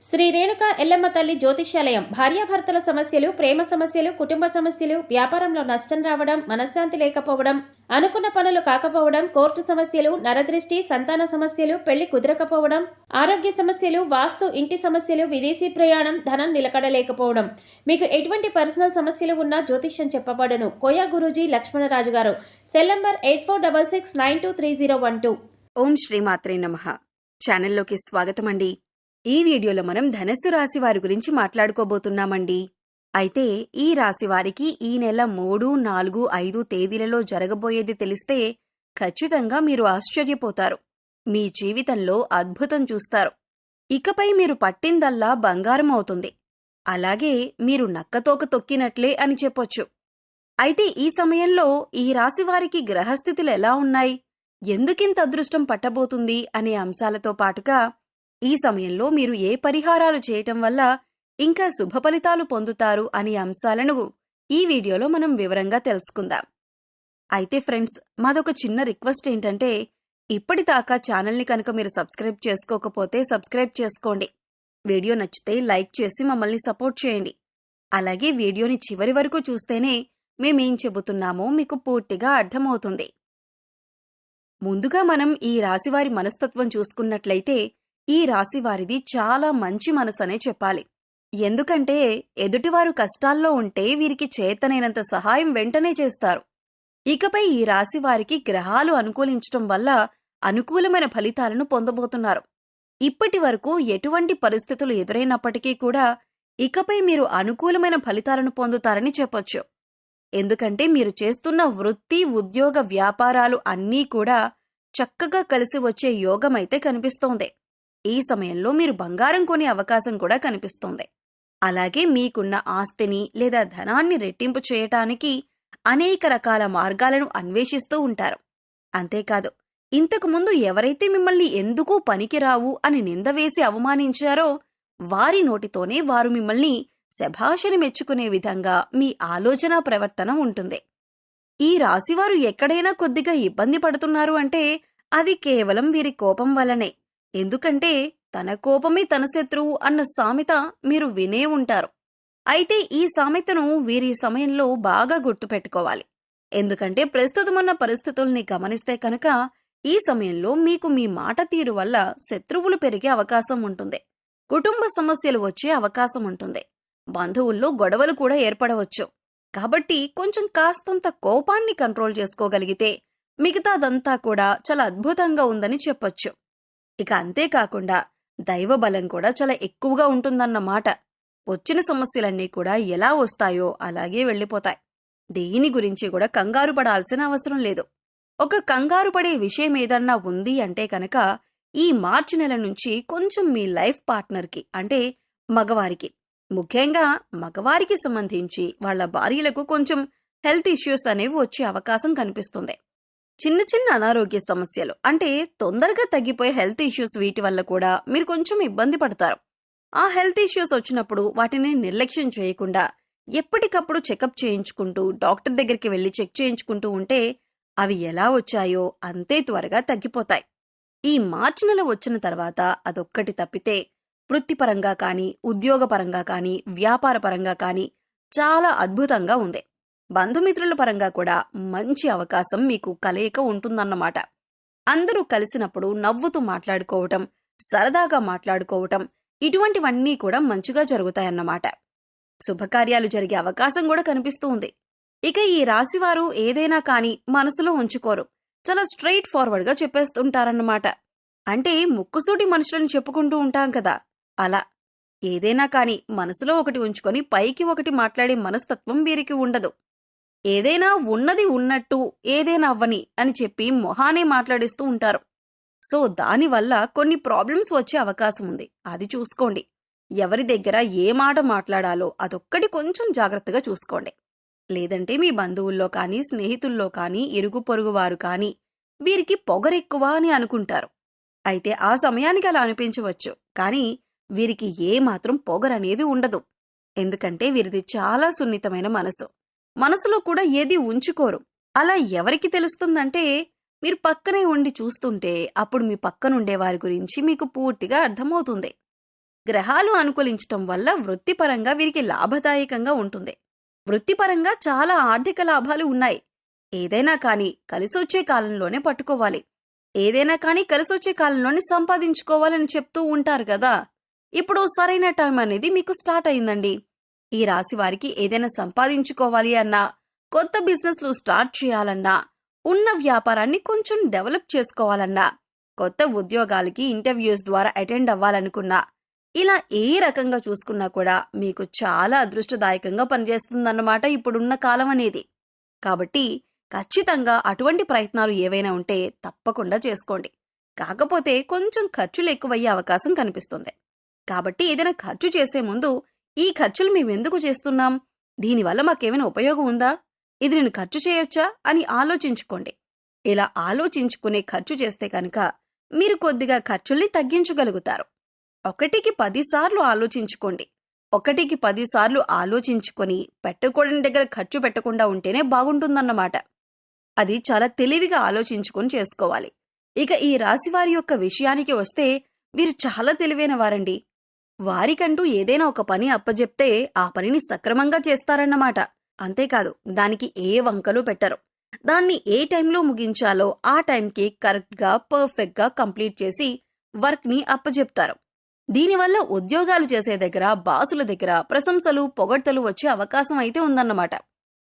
శ్రీ రేణుక ఎల్లమ్మ తల్లి జ్యోతిష్యాలయం భార్యాభర్తల సమస్యలు, ప్రేమ సమస్యలు, కుటుంబ సమస్యలు, వ్యాపారంలో నష్టం రావడం, మనశ్శాంతి లేకపోవడం, అనుకున్న పనులు కాకపోవడం, కోర్టు సమస్యలు, నరదృష్టి, సంతాన సమస్యలు, పెళ్లి కుదరకపోవడం, ఆరోగ్య సమస్యలు, వాస్తు, ఇంటి సమస్యలు, విదేశీ ప్రయాణం, ధనం నిలకడలేకపోవడం, మీకు ఎటువంటి పర్సనల్ సమస్యలు ఉన్నా జ్యోతిష్యం చెప్పబడును. కోయా గురూజీ లక్ష్మణరాజు గారు. Cell number 8466923012. ఓం శ్రీమాత్రే నమః. ఛానల్లోకి స్వాగతం అండి. ఈ వీడియోలో మనం ధనస్సు రాశి వారి గురించి మాట్లాడుకోబోతున్నామండి. అయితే ఈ రాశి వారికి ఈ నెల 3, 4, 5 తేదీలలో జరగబోయేది తెలిస్తే ఖచ్చితంగా మీరు ఆశ్చర్యపోతారు. మీ జీవితంలో అద్భుతం చూస్తారు. ఇకపై మీరు పట్టిందల్లా బంగారం అవుతుంది. అలాగే మీరు నక్కతోక తొక్కినట్లే అని చెప్పొచ్చు. అయితే ఈ సమయంలో ఈ రాశి వారికి గ్రహస్థితులు ఎలా ఉన్నాయి, ఎందుకింత అదృష్టం పట్టబోతుంది అనే అంశాలతో పాటుగా ఈ సమయంలో మీరు ఏ పరిహారాలు చేయటం వల్ల ఇంకా శుభ ఫలితాలు పొందుతారు అనే అంశాలను ఈ వీడియోలో మనం వివరంగా తెలుసుకుందాం. అయితే ఫ్రెండ్స్, మాదొక చిన్న రిక్వెస్ట్ ఏంటంటే, ఇప్పటిదాకా ఛానల్ని కనుక మీరు సబ్స్క్రైబ్ చేసుకోకపోతే సబ్స్క్రైబ్ చేసుకోండి. వీడియో నచ్చితే లైక్ చేసి మమ్మల్ని సపోర్ట్ చేయండి. అలాగే వీడియోని చివరి వరకు చూస్తేనే మేమేం చెబుతున్నామో మీకు పూర్తిగా అర్థమవుతుంది. ముందుగా మనం ఈ రాశివారి మనస్తత్వం చూసుకున్నట్లయితే ఈ రాశివారిది చాలా మంచి మనసనే చెప్పాలి. ఎందుకంటే ఎదుటివారు కష్టాల్లో ఉంటే వీరికి చేతనైనంత సహాయం వెంటనే చేస్తారు. ఇకపై ఈ రాశివారికి గ్రహాలు అనుకూలించటం వల్ల అనుకూలమైన ఫలితాలను పొందబోతున్నారు. ఇప్పటి వరకు ఎటువంటి పరిస్థితులు ఎదురైనప్పటికీ కూడా ఇకపై మీరు అనుకూలమైన ఫలితాలను పొందుతారని చెప్పొచ్చు. ఎందుకంటే మీరు చేస్తున్న వృత్తి, ఉద్యోగ, వ్యాపారాలు అన్నీ కూడా చక్కగా కలిసి వచ్చే యోగమైతే కనిపిస్తోంది. ఈ సమయంలో మీరు బంగారం కొనే అవకాశం కూడా కనిపిస్తోంది. అలాగే మీకున్న ఆస్తిని లేదా ధనాన్ని రెట్టింపు చేయటానికి అనేక రకాల మార్గాలను అన్వేషిస్తూ ఉంటారు. అంతేకాదు, ఇంతకుముందు ఎవరైతే మిమ్మల్ని ఎందుకూ పనికిరావు అని నిందవేసి అవమానించారో వారి నోటితోనే వారు మిమ్మల్ని శభాషని మెచ్చుకునే విధంగా మీ ఆలోచన ప్రవర్తన ఉంటుంది. ఈ రాశివారు ఎక్కడైనా కొద్దిగా ఇబ్బంది పడుతున్నారు అంటే అది కేవలం వీరి కోపం వల్లనే. ఎందుకంటే తన కోపమే తన శత్రువు అన్న సామెత మీరు వినే ఉంటారు. అయితే ఈ సామెతను వీరి సమయంలో బాగా గుర్తుపెట్టుకోవాలి. ఎందుకంటే ప్రస్తుతమున్న పరిస్థితుల్ని గమనిస్తే కనుక ఈ సమయంలో మీకు మీ మాట తీరు వల్ల శత్రువులు పెరిగే అవకాశం ఉంటుంది. కుటుంబ సమస్యలు వచ్చే అవకాశం ఉంటుంది. బంధువుల్లో గొడవలు కూడా ఏర్పడవచ్చు. కాబట్టి కొంచెం కాస్తంత కోపాన్ని కంట్రోల్ చేసుకోగలిగితే మిగతాదంతా కూడా చాలా అద్భుతంగా ఉందని చెప్పొచ్చు. ఇక అంతేకాకుండా దైవ బలం కూడా చాలా ఎక్కువగా ఉంటుందన్నమాట. వచ్చిన సమస్యలన్నీ కూడా ఎలా వస్తాయో అలాగే వెళ్ళిపోతాయి. దేని గురించి కూడా కంగారు పడాల్సిన అవసరం లేదు. ఒక కంగారు పడే విషయం ఏదన్నా ఉంది అంటే కనుక ఈ మార్చి నెల నుంచి కొంచెం మీ లైఫ్ పార్ట్నర్కి, అంటే మగవారికి, ముఖ్యంగా మగవారికి సంబంధించి వాళ్ళ భార్యలకు కొంచెం హెల్త్ ఇష్యూస్ అనేవి వచ్చే అవకాశం కనిపిస్తుంది. చిన్న చిన్న అనారోగ్య సమస్యలు, అంటే తొందరగా తగ్గిపోయే హెల్త్ ఇష్యూస్, వీటి వల్ల కూడా మీరు కొంచెం ఇబ్బంది పడతారు. ఆ హెల్త్ ఇష్యూస్ వచ్చినప్పుడు వాటిని నిర్లక్ష్యం చేయకుండా ఎప్పటికప్పుడు చెకప్ చేయించుకుంటూ డాక్టర్ దగ్గరికి వెళ్లి చెక్ చేయించుకుంటూ ఉంటే అవి ఎలా వచ్చాయో అంతే త్వరగా తగ్గిపోతాయి. ఈ మార్చి నెల వచ్చిన తర్వాత అదొక్కటి తప్పితే వృత్తిపరంగా కానీ, ఉద్యోగపరంగా కానీ, వ్యాపారపరంగా కానీ చాలా అద్భుతంగా ఉంది. బంధుమిత్రుల పరంగా కూడా మంచి అవకాశం మీకు కలయిక ఉంటుందన్నమాట. అందరూ కలిసినప్పుడు నవ్వుతూ మాట్లాడుకోవటం, సరదాగా మాట్లాడుకోవటం, ఇటువంటివన్నీ కూడా మంచిగా జరుగుతాయన్నమాట. శుభకార్యాలు జరిగే అవకాశం కూడా కనిపిస్తూ ఉంది. ఇక ఈ రాశివారు ఏదైనా కానీ మనసులో ఉంచుకోరు. చాలా స్ట్రైట్ ఫార్వర్డ్గా చెప్పేస్తుంటారన్నమాట. అంటే ముక్కుసూటి మనుషులను చెప్పుకుంటూ ఉంటాం కదా, అలా. ఏదైనా కానీ మనసులో ఒకటి ఉంచుకొని పైకి ఒకటి మాట్లాడే మనస్తత్వం వీరికి ఉండదు. ఏదైనా ఉన్నది ఉన్నట్టు, ఏదైనా అవ్వని అని చెప్పి మొహానే మాట్లాడిస్తూ ఉంటారు. సో దానివల్ల కొన్ని ప్రాబ్లమ్స్ వచ్చే అవకాశం ఉంది. అది చూసుకోండి. ఎవరి దగ్గర ఏ మాట మాట్లాడాలో అదొక్కటి కొంచెం జాగ్రత్తగా చూసుకోండి. లేదంటే మీ బంధువుల్లో కానీ, స్నేహితుల్లో కానీ, ఇరుగు పొరుగు వారు కానీ వీరికి పొగరెక్కువ అని అనుకుంటారు. అయితే ఆ సమయానికి అలా అనిపించవచ్చు, కానీ వీరికి ఏ మాత్రం పొగరనేది ఉండదు. ఎందుకంటే వీరిది చాలా సున్నితమైన మనసు. మనసులో కూడా ఏది ఉంచుకోరు. అలా ఎవరికి తెలుస్తుందంటే మీరు పక్కనే ఉండి చూస్తుంటే అప్పుడు మీ పక్కనుండే వారి గురించి మీకు పూర్తిగా అర్థమవుతుంది. గ్రహాలు అనుకూలించటం వల్ల వృత్తిపరంగా వీరికి లాభదాయకంగా ఉంటుంది. వృత్తిపరంగా చాలా ఆర్థిక లాభాలు ఉన్నాయి. ఏదైనా కానీ కలిసొచ్చే కాలంలోనే పట్టుకోవాలి. ఏదైనా కానీ కలిసొచ్చే కాలంలోనే సంపాదించుకోవాలని చెప్తూ ఉంటారు కదా. ఇప్పుడు సరైన టైం అనేది మీకు స్టార్ట్ అయిందండి. ఈ రాశి వారికి ఏదైనా సంపాదించుకోవాలి అన్నా, కొత్త బిజినెస్లు స్టార్ట్ చేయాలన్నా, ఉన్న వ్యాపారాన్ని కొంచెం డెవలప్ చేసుకోవాలన్నా, కొత్త ఉద్యోగాలకి ఇంటర్వ్యూస్ ద్వారా అటెండ్ అవ్వాలనుకున్నా, ఇలా ఏ రకంగా చూసుకున్నా కూడా మీకు చాలా అదృష్టదాయకంగా పనిచేస్తుందన్నమాట ఇప్పుడున్న కాలం అనేది. కాబట్టి ఖచ్చితంగా అటువంటి ప్రయత్నాలు ఏవైనా ఉంటే తప్పకుండా చేసుకోండి. కాకపోతే కొంచెం ఖర్చులు ఎక్కువయ్యే అవకాశం కనిపిస్తుంది. కాబట్టి ఏదైనా ఖర్చు చేసే ముందు ఈ ఖర్చులు మేమెందుకు చేస్తున్నాం, దీనివల్ల మాకేమైనా ఉపయోగం ఉందా, ఇది నేను ఖర్చు చేయొచ్చా అని ఆలోచించుకోండి. ఇలా ఆలోచించుకునే ఖర్చు చేస్తే కనుక మీరు కొద్దిగా ఖర్చుల్ని తగ్గించగలుగుతారు. 1కి 10 సార్లు ఆలోచించుకోండి. 1కి 10 సార్లు ఆలోచించుకొని పెట్టకూడని దగ్గర ఖర్చు పెట్టకుండా ఉంటేనే బాగుంటుందన్నమాట. అది చాలా తెలివిగా ఆలోచించుకొని చేసుకోవాలి. ఇక ఈ రాశివారి యొక్క విషయానికి వస్తే వీరు చాలా తెలివైన వారండి. వారికంటూ ఏదైనా ఒక పని అప్పజెప్తే ఆ పనిని సక్రమంగా చేస్తారన్నమాట. అంతేకాదు దానికి ఏ వంకలు పెట్టరు. దాన్ని ఏ టైంలో ముగించాలో ఆ టైంకి కరెక్ట్గా పర్ఫెక్ట్గా కంప్లీట్ చేసి వర్క్ని అప్పజెప్తారు. దీనివల్ల ఉద్యోగాలు చేసే దగ్గర, బాసుల దగ్గర ప్రశంసలు, పొగడ్తలు వచ్చే అవకాశం అయితే ఉందన్నమాట.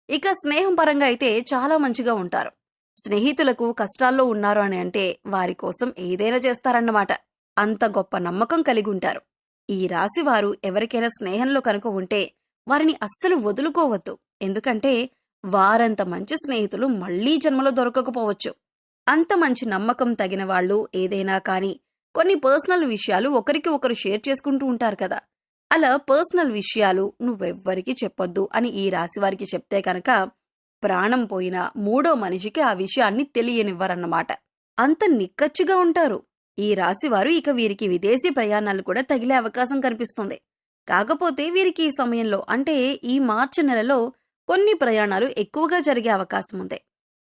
ఇక స్నేహం పరంగా అయితే చాలా మంచిగా ఉంటారు. స్నేహితులకు కష్టాల్లో ఉన్నారు అని అంటే వారి కోసం ఏదైనా చేస్తారన్నమాట. అంత గొప్ప నమ్మకం కలిగి ఉంటారు. ఈ రాశివారు ఎవరికైనా స్నేహంలో కనుక ఉంటే వారిని అస్సలు వదులుకోవద్దు. ఎందుకంటే వారంత మంచి స్నేహితులు మళ్లీ జన్మలో దొరకకపోవచ్చు. అంత మంచి నమ్మకం తగిన వాళ్ళు ఏదైనా కానీ కొన్ని పర్సనల్ విషయాలు ఒకరికి ఒకరు షేర్ చేసుకుంటూ ఉంటారు కదా. అలా పర్సనల్ విషయాలు నువ్వెవ్వరికీ చెప్పొద్దు అని ఈ రాశివారికి చెప్తే కనుక ప్రాణం పోయిన మూడో మనిషికి ఆ విషయాన్ని తెలియనివ్వరన్నమాట. అంత నిక్కచ్చిగా ఉంటారు ఈ రాశివారు. ఇక వీరికి విదేశీ ప్రయాణాలు కూడా తగిలే అవకాశం కనిపిస్తుంది. కాకపోతే వీరికి ఈ సమయంలో అంటే ఈ మార్చి నెలలో కొన్ని ప్రయాణాలు ఎక్కువగా జరిగే అవకాశం ఉంది.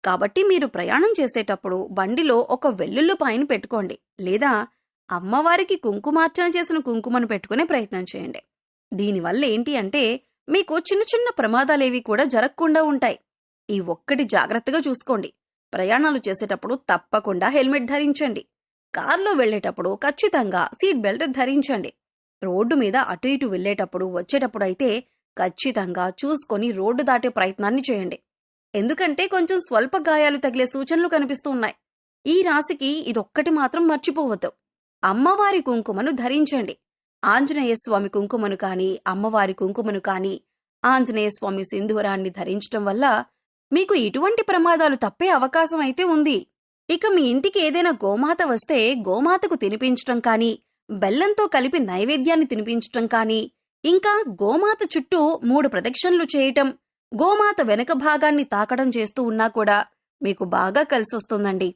కాబట్టి మీరు ప్రయాణం చేసేటప్పుడు బండిలో ఒక వెల్లుల్లిపాయను పెట్టుకోండి, లేదా అమ్మవారికి కుంకుమార్చన చేసిన కుంకుమను పెట్టుకునే ప్రయత్నం చేయండి. దీనివల్ల ఏంటి అంటే మీకు చిన్న చిన్న ప్రమాదాలేవి కూడా జరగకుండా ఉంటాయి. ఈ ఒక్కటి జాగ్రత్తగా చూసుకోండి. ప్రయాణాలు చేసేటప్పుడు తప్పకుండా హెల్మెట్ ధరించండి. కార్లో వెళ్లేటప్పుడు ఖచ్చితంగా సీట్ బెల్ట్ ధరించండి. రోడ్డు మీద అటు ఇటు వెళ్లేటప్పుడు వచ్చేటప్పుడు అయితే ఖచ్చితంగా చూసుకొని రోడ్డు దాటే ప్రయత్నాన్ని చేయండి. ఎందుకంటే కొంచెం స్వల్ప గాయాలు తగిలే సూచనలు కనిపిస్తూ ఉన్నాయి. ఈ రాశికి ఇదొక్కటి మాత్రం మర్చిపోవద్దు. అమ్మవారి కుంకుమను ధరించండి. ఆంజనేయ స్వామి కుంకుమను కానీ, అమ్మవారి కుంకుమను కానీ, ఆంజనేయ స్వామి సింధూరాన్ని ధరించటం వల్ల మీకు ఇటువంటి ప్రమాదాలు తప్పే అవకాశం అయితే ఉంది. ఇక మీ ఇంటికి ఏదైనా గోమాత వస్తే గోమాతకు తినిపించటం కానీ, బెల్లంతో కలిపి నైవేద్యాన్ని తినిపించటం కానీ, ఇంకా గోమాత చుట్టూ 3 ప్రదక్షిణలు చేయటం, గోమాత వెనక భాగాన్ని తాకడం చేస్తూ ఉన్నా కూడా మీకు బాగా కలిసొస్తుందండి.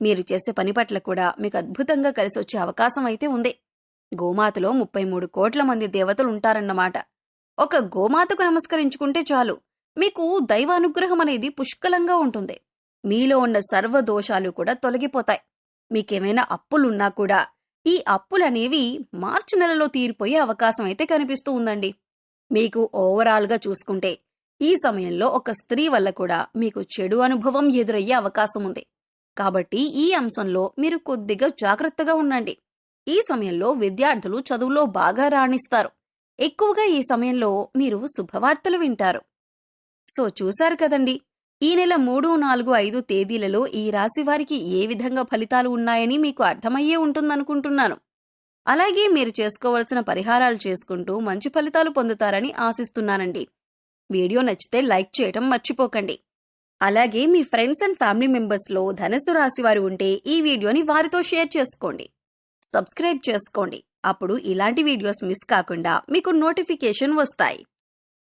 మీరు చేసే పని పట్ల కూడా మీకు అద్భుతంగా కలిసొచ్చే అవకాశం అయితే ఉంది. గోమాతలో 33 కోట్ల మంది దేవతలు ఉంటారన్నమాట. ఒక గోమాతకు నమస్కరించుకుంటే చాలు, మీకు దైవానుగ్రహం అనేది పుష్కలంగా ఉంటుంది. మీలో ఉన్న సర్వదోషాలు కూడా తొలగిపోతాయి. మీకేమైనా అప్పులున్నా కూడా ఈ అప్పులనేవి మార్చి నెలలో తీరిపోయే అవకాశం అయితే కనిపిస్తూ ఉందండి. మీకు ఓవరాల్గా చూసుకుంటే ఈ సమయంలో ఒక స్త్రీ వల్ల కూడా మీకు చెడు అనుభవం ఎదురయ్యే అవకాశం ఉంది. కాబట్టి ఈ అంశంలో మీరు కొద్దిగా జాగ్రత్తగా ఉండండి. ఈ సమయంలో విద్యార్థులు చదువులో బాగా రాణిస్తారు. ఎక్కువగా ఈ సమయంలో మీరు శుభవార్తలు వింటారు. సో చూశారు కదండి, ఈ నెల 3, 4, 5 తేదీలలో ఈ రాశి వారికి ఏ విధంగా ఫలితాలు ఉన్నాయని మీకు అర్థమయ్యే ఉంటుందనుకుంటున్నాను. అలాగే మీరు చేసుకోవాల్సిన పరిహారాలు చేసుకుంటూ మంచి ఫలితాలు పొందుతారని ఆశిస్తున్నానండి. వీడియో నచ్చితే లైక్ చేయటం మర్చిపోకండి. అలాగే మీ ఫ్రెండ్స్ అండ్ ఫ్యామిలీ మెంబర్స్లో ధనుసు రాశి వారు ఉంటే ఈ వీడియోని వారితో షేర్ చేసుకోండి. సబ్స్క్రైబ్ చేసుకోండి. అప్పుడు ఇలాంటి వీడియోస్ మిస్ కాకుండా మీకు నోటిఫికేషన్ వస్తాయి.